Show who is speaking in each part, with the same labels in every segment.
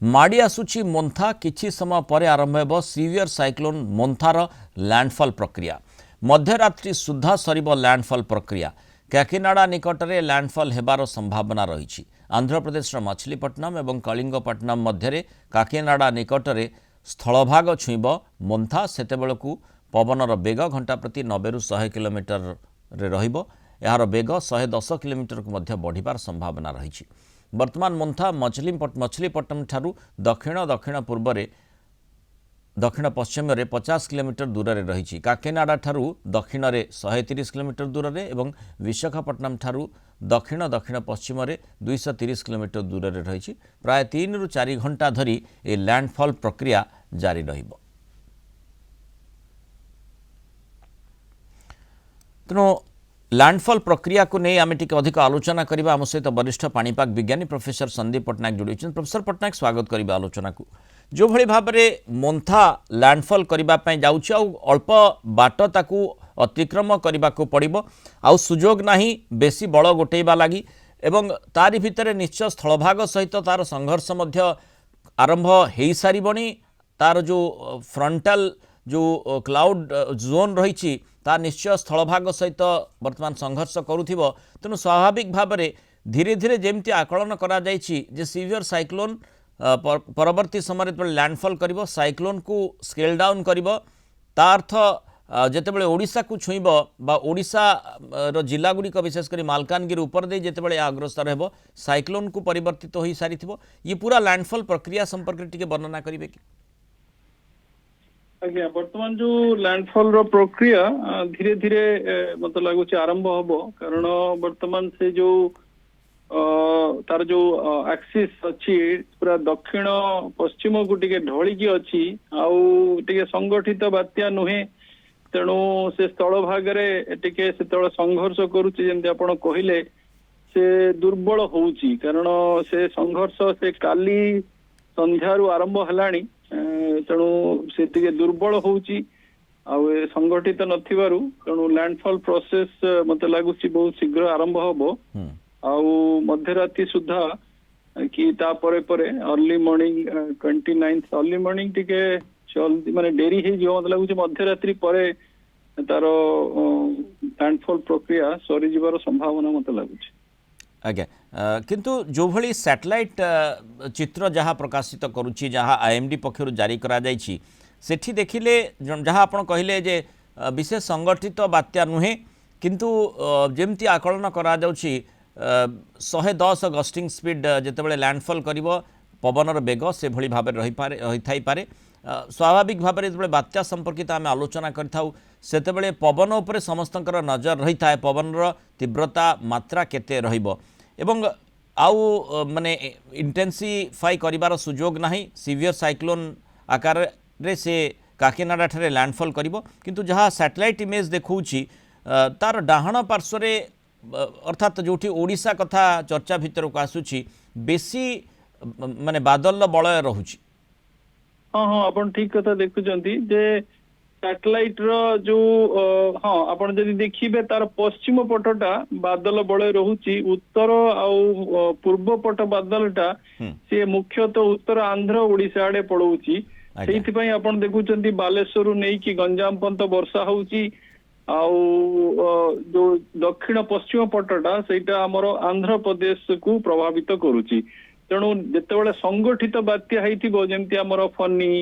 Speaker 1: माड़ी आसुची मोन्था किछि समय पर आरंभ हेब सीवियर साइक्लोन मोन्थार लैंडफॉल प्रक्रिया मध्यरात्रि सुधा सरिब लैंडफॉल प्रक्रिया काकीनाडा निकट में लैंडफॉल हेबार संभावना रही आंध्र प्रदेश मछलीपट्टनम और कलिंगपट्टनम मध्य काकीनाडा निकट में स्थलभाग छुईब मोन्था सेतेबेलकु पवनर बेग घंटा प्रति 90 ରୁ 100 किलोमीटर रे रहिबो यार बेग 110 किलोमीटर को मध्य बढ़िबार संभावना रही वर्तमान मोन्था मछलीपट्टनम ठारू दक्षिण दक्षिण पूर्व दक्षिण पश्चिम रे 50 किलोमीटर दूर रे रही काकीनाडा ठारू दक्षिण रे 130 किलोमीटर दूर रे एवं विशाखापट्टनम ठारू दक्षिण दक्षिण पश्चिम रे 230 किलोमीटर दूर रे रही प्राय 3 ରୁ 4 घंटा धरी ए लैंडफॉल प्रक्रिया जारी रहिबो। तेणु लैंडफॉल प्रक्रिया को नहीं आम टिके अधिक आलोचना करबा आम सहित वरिष्ठ पाणीपाग विज्ञानी प्रोफेसर संदीप पट्टनायक जोड़ी प्रोफेसर पट्टनायक स्वागत करबा आलोचना को जो भली भाव में मोन्था लैंडफॉल करने जाऊँगी अल्प बाट ताकू अतिक्रम करने को पड़ो आउ सुजोग नहीं बेसी बल गोटेबा लगी एवं तारि भितर निश्चय स्थलभाग सहित तार संघर्ष मध्य आरंभ हो सारिबणी तार जो फ्रंटल जो क्लाउड जोन रही ता निश्चय स्थलभाग सहित वर्तमान संघर्ष करुथिबो तेणु स्वाभाविक भाव में धीरे धीरे जमती आकलन करा जायछि जे सीवियर साइक्लोन परवर्ती समय लैंडफॉल करिवो साइक्लोन को स्केल डाउन करिवो ता अर्थ जेतेबेले ओडिशा को छुईब बा ओडिशा रो जिला गुड़िक विशेषकर मालकानगिरी उपर दे जेतेबेले अग्रसर हेबो साइक्लोन को परिवर्तित हो सारिथिबो ये पूरा लैंडफॉल प्रक्रिया संपर्क टिके वर्णना करिवे कि
Speaker 2: आज्ञा वर्तमान जो लैंडफॉल रो प्रक्रिया धीरे धीरे मत लगुच आरंभ हम कारण वर्तमान से जो तार जो एक्सिस अच्छी पूरा दक्षिण पश्चिम को टिके ढलिकी अच्छी आउ टिके संगठित बात्या नुहे तेणु से स्थल भाग टिके से संघर्ष करुच्ची जमी आप कहले से दुर्बल होउची कारण से संघर्ष से काली संध्यारू आरंभ हलानी तेणु से दुर्बल होउची आउ संगठित नथिबारु तेणु लैंडफॉल प्रोसेस मते लागुची बहुत शीघ्र आरंभ हबो आउ मध्यरात्रि सुधा कि ता परे परे अर्ली मॉर्निंग 29 अर्ली मॉर्निंग टिके जल्दी माने डेरी हे जो मते लागुची मध्यरात्रि परे तार लैंडफॉल प्रक्रिया सरी जीवार संभावना मते लागुची
Speaker 1: आज्ञा किंतु जो भली सैटेलाइट चित्र जहाँ प्रकाशित करुच्ची जहाँ आईएमडी पक्षर जारी करा जायछि सेठी देखिले जहाँ आपण कहले जे विशेष संगठित बात्या नुहे किंतु जेमती आकलन करा जाउछि 110 गस्टिंग स्पीड जेतेबेले लैंडफॉल करिवो पवनर बेग से भली भाव रही थाई पारे स्वाभाविक भाव में बात्या संपर्कित आम आलोचना करिथाउ सेतेबेले पवन उपरे समस्तंकर नजर रही थाए पवनर तीव्रता मात्रा केते रहिबो एवं आउ माने इंटेंसिफाई करिवार सुजोग नाही सीवियर साइक्लोन आकार रे से काकीनाडा ठारे लैंडफॉल करिवो किंतु जहाँ सैटेलाइट इमेज देखौछि तार डाहाण पार्श्व अर्थात जोठी ओडिशा कथा चर्चा भितर को आसुछि बेसी माने बादल बलय रहुछि
Speaker 2: हाँ हाँ अपन ठीक कथा देखुचंती जे सैटेलाइट रो जो हाँ अपन जदि देखिबे तार पश्चिम पटटा बादल बलय रहुची उत्तर आउ पूर्व पट बादलटा से मुख्यतः उत्तर आंध्र ओडिशा आडे पड़ौची सेथि पई अपन देखुचंती बालेश्वर नै कि गंजाम पंत वर्षा होउची आउ जो दक्षिण पश्चिम पटटा सेटा हमर आंध्र प्रदेश को प्रभावित करूची तेणु जितेबाला संगठित बात्या होइथिबो जेमति हमर फनी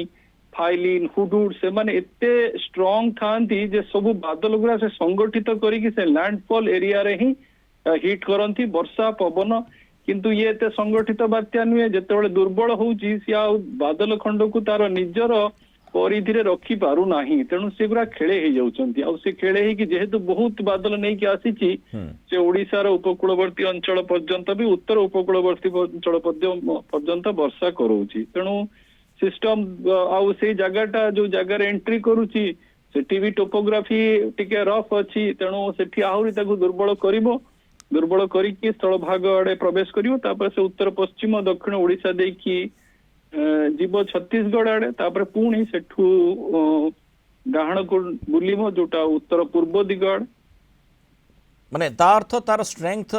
Speaker 2: फाइलिन हुडुड से माने एते स्ट्रांग थांती जे सब बादल गुरा से संगठित करिकि से लैंडफॉल एरिया रे ही हिट करंती वर्षा पवन किंतु ये एते संगठित बात्या नुहे जितेबाला दुर्बल होउची से आ बादल खंड को तार निजर परिधि रे रखी पारु नाही तेणु से गुरा खेले ही जाउचंती आ से खेले ही कि जेहेतु बहुत बादल नै कि आसीची से ओडिसा रो उपकूलवर्ती अंचल पर्यंत भी उत्तर उपकूलवर्ती अंचल पर्यंत वर्षा करूची तेणु सिस्टम आउ से जगहटा जो जगह एंट्री करूची सेठी भी टोपोग्राफी टिके रफ अछि तेणु सेठी आहुरी ताकू दुर्बल करिवो दुर्बल करिकि स्थल भाग आडे प्रवेश करिवो तापर से उत्तर पश्चिम दक्षिण ओडिशा देखि जीव छत्तीसगढ़ आड़े तापर पुणी सेठू डाहाण को बुलिमो जोटा उत्तर पूर्व दिग
Speaker 1: माने ता अर्थ तार स्ट्रेंथ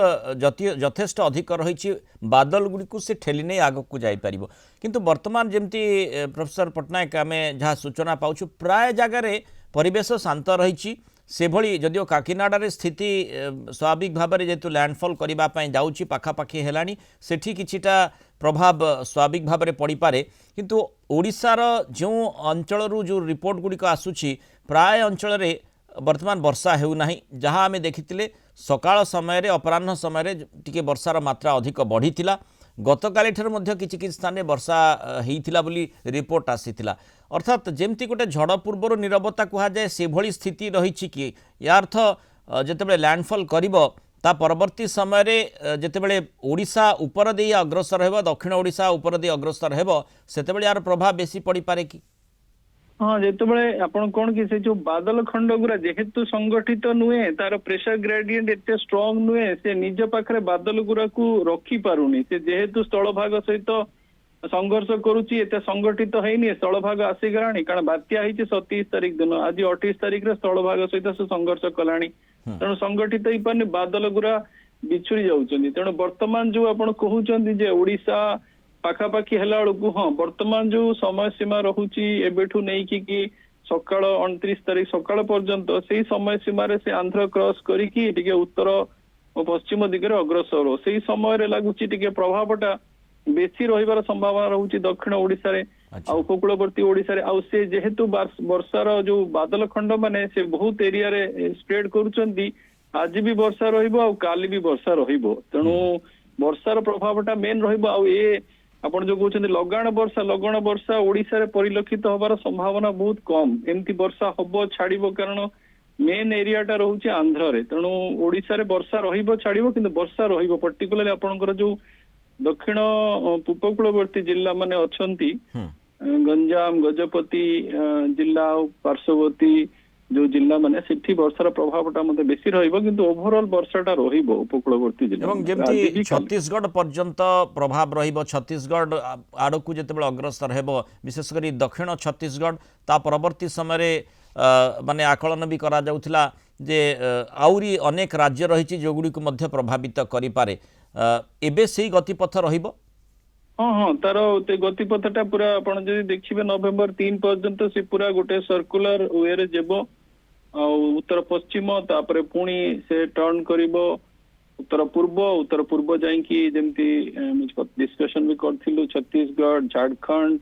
Speaker 1: यथेष्ट अधिक रही बादल गुड़ी से ठेली नहीं आग को जापर किंतु वर्तमान जमती प्रोफेसर पट्टनायक आम जहाँ सूचना पाचु प्राय जगार परिवेश शांत रही से भली जदिओ काकिनाडा स्थिति स्वाभाविक भाव में जेहेतु लैंडफॉल करने जाऊँगी पाखापाखि है सेठी किछिटा प्रभाव स्वाभाविक भाव में पड़ पारे किंतु ओडिशार जो अंचल जो रिपोर्ट गुड़िक आसूची प्राय अंचल वर्तमान वर्षा होना जहाँ आम देखी सकाळ समय अपराह्न समय टिके वर्षार मात्रा अधिक बढ़ी गतकाली किसी स्थान में वर्षा होता बोली रिपोर्ट आसीथिला अर्थात जमती गोटे झड़ पूर्वर नीरवता कहुए से भली स्थिति रही कि या अर्थ जितेबाला लैंडफॉल करिबो ता परवर्ती समय जितेबाला ओडिशा उपर दे अग्रसर हेबो दक्षिण ओडिशा उपर दे अग्रसर हेबो सेतेबाला यार प्रभाव बेसी पड़ी पारे कि
Speaker 2: हाँ जितेबाला आपण कौन कि से जो बादल खंड गुरा जेहेतु संगठित नुहे तार प्रेशर ग्रेडियंट एते स्ट्रांग नुहे से निज पाखरे बादल गुरा को रखी पारुनी से जेहेतु स्थल भाग सहित संघर्ष करुच्ची एते संगठित हैनी स्थल भाग आसीगलानी कारण बात्या है 27 तारिख दिन आज 28 तारिख रे स्थल भाग सहित से संघर्ष कलानी तेणु संगठित ही पारनी बादल गुरा बिछुरी जाउछन्ती तेणु वर्तमान जो आपण कहउछन्ती जे ओडिशा पाखापाखि हेला बेलू हाँ वर्तमान जो समय सीमा रहुची एबेठू नहीं कि सकाळ 29 तारिख सकाळ पर्यंत से समय सीमार से आंध्र क्रॉस करिकी टिके उत्तर और पश्चिम दिगरे अग्रसर से समय लगुच प्रभावटा बेसी रहिबार संभावना रहुची दक्षिण ओडिशा रे आ उपकूलवर्ती ओडिशा रे आ से जेहेतु वर्षार जो बादल खंड माने से बहुत एरिया रे स्प्रेड करूचंती आज भी वर्षा रहिबो आ काली भी वर्षा रहिबो तेणु वर्षार प्रभावटा मेन रहिबो आ ए आपण जो कहते लगाण वर्षा ओडिशा रे परिलक्षित होबार संभावना बहुत कम एमती वर्षा हबो छाड़िबो कारण मेन एरियाटा रोचे आंध्र रे तेणु ओडिशा रे वर्षा रहिबो छाड़िबो किंतु वर्षा रहिबो पर्टिकुलरली आपणकर जो दक्षिण उपकूलवर्ती जिला माने अछंती गंजाम गजपति जिला पार्श्ववर्ती जो जिला माने सेठी वर्षार प्रभावटा मते बेसी रहिबो किंतु ओवरऑल वर्षाटा रहिबो उपकूलवर्ती जिला
Speaker 1: एवं जेमती छत्तीसगढ़ पर्यंत प्रभाव रहिबो छत्तीसगढ़ आड़कू जेतेबेले अग्रसर हेबो विशेष करी दक्षिण छत्तीसगढ़ ता परवर्ती समय माने आकलन भी करा जाउथिला जे आउरी अनेक राज्य रहिछि जोगुडी को मध्य प्रभावित करि पारे एबे सेही गतिपथ रहिबो
Speaker 2: हाँ हाँ तार गतिपथटा पूरा आपण जदि देखिबे नवेम्बर 3 पर्यंत से पूरा गोटे सर्कुलर वे रे जेबो उत्तर पश्चिम तापरे पुणी से टर्न करिबो उत्तर पूर्व जाइकी जेमती डिस्कशन भी करथिलु छत्तीसगढ़ झारखंड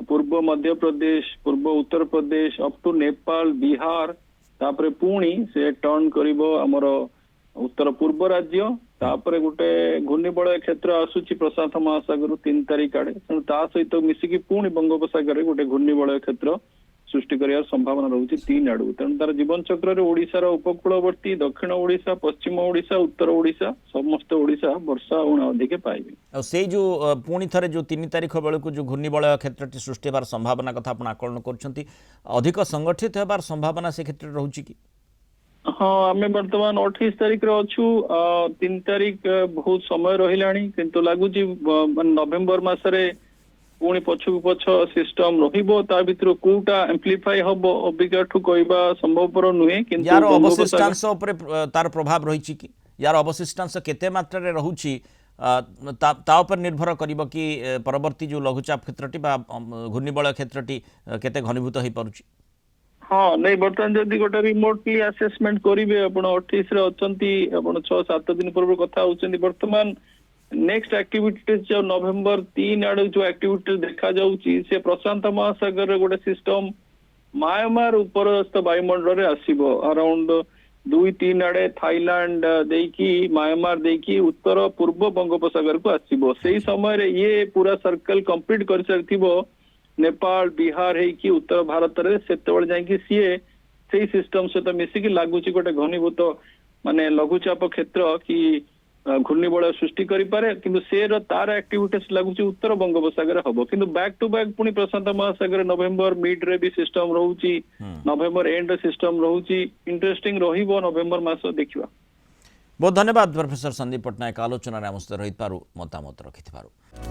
Speaker 2: पूर्व मध्य प्रदेश पूर्व उत्तर प्रदेश अप टू नेपाल बिहार तापरे पुणी से टर्न करिबो हमर उत्तर पूर्व राज्य तापरे गोटे घूर्णिबलय क्षेत्र आसूची प्रशांत महासागर 3 तारिख आड़े ता सहित मिसिकी पुणी बंगोपसागर गोटे घूर्णिबलय क्षेत्र सृष्टि कर संभावना रोचे 3 आड़ू तेणु तार जीवन चक्र रे ओडिशार उपकूलवर्ती दक्षिण ओडिशा पश्चिम ओडिशा उत्तर ओडिशा समस्त ओडिशा वर्षा अधिक पाइबे
Speaker 1: से जो पुणी थरे जो 3 तारिख बेलू जो घूर्णिबलय क्षेत्र सृष्टि होबार संभावना कथा आपण आकलन करछंती अधिक संगठित होबार संभावना से क्षेत्र रहउची कि
Speaker 2: हाँ आम बर्तमान 28 तारिख रे अच्छु 3 तारिख बहुत समय रहिलानी किंतु लागुची नवेम्बर मासरे पुणी पछकु पछ सिस्टम रहिबो ता भितर कोटा एम्प्लीफाई हबो अबिकाठु कहबा संभवपर नुहे किंतु
Speaker 1: यार अवशिष्टांश ऊपर तार प्रभाव रहिछि कि यार अवशिष्टांश केते मात्रा रे रहुछि ता ऊपर निर्भर करिबो कि परवर्ती जो लघुचाप क्षेत्रटी बा घूर्णिबलय क्षेत्रटी केते घनीभूत होई पारुछि
Speaker 2: हाँ नहीं बर्तमान जदि गोटे रिमोटली असेसमेंट करेंगे आपण 28 रे अछंती आपण 6-7 दिन पूर्व कथा होचंती वर्तमान नेक्स्ट एक्टिविटीज जो नवेम्बर 3 आड़ जो एक्टिविटी देखा जाउची से प्रशांत महासागर रे गोटे सिस्टम म्यांमार उपरस्थ वायुमंडल रे आसीबो अराउंड 2-3 आड़े थाईलैंड देकी म्यांमार देकी उत्तर पूर्व बंगोपसागर को आसीबो सेही समय रे ये पूरा सर्कल कंप्लीट कर सारथिबो नेपाल बिहार है कि उत्तर भारत रे सेतेबेले जाइकी सीए से सिस्टम सहित मिसिकी लागुची गोटे घनीभूत माने लघुचाप क्षेत्र कि घूर्णिबलय सृष्टि करि पारे किंतु से तार एक्टिविटीज लागुची उत्तर बंगोपसागर हबो किंतु बैक टू बैक पुनी प्रशांत महासागर नवेम्बर मिड रे भी सिस्टम रहउची नवेम्बर एंड सिस्टम रहउची इंटरेस्टिंग रहिबो नवेम्बर मास देखिबा
Speaker 1: बहुत धन्यवाद प्रोफेसर संदीप पट्टनायक आलोचना रे आम सहित रही पारु मतामत रखिथिबारु।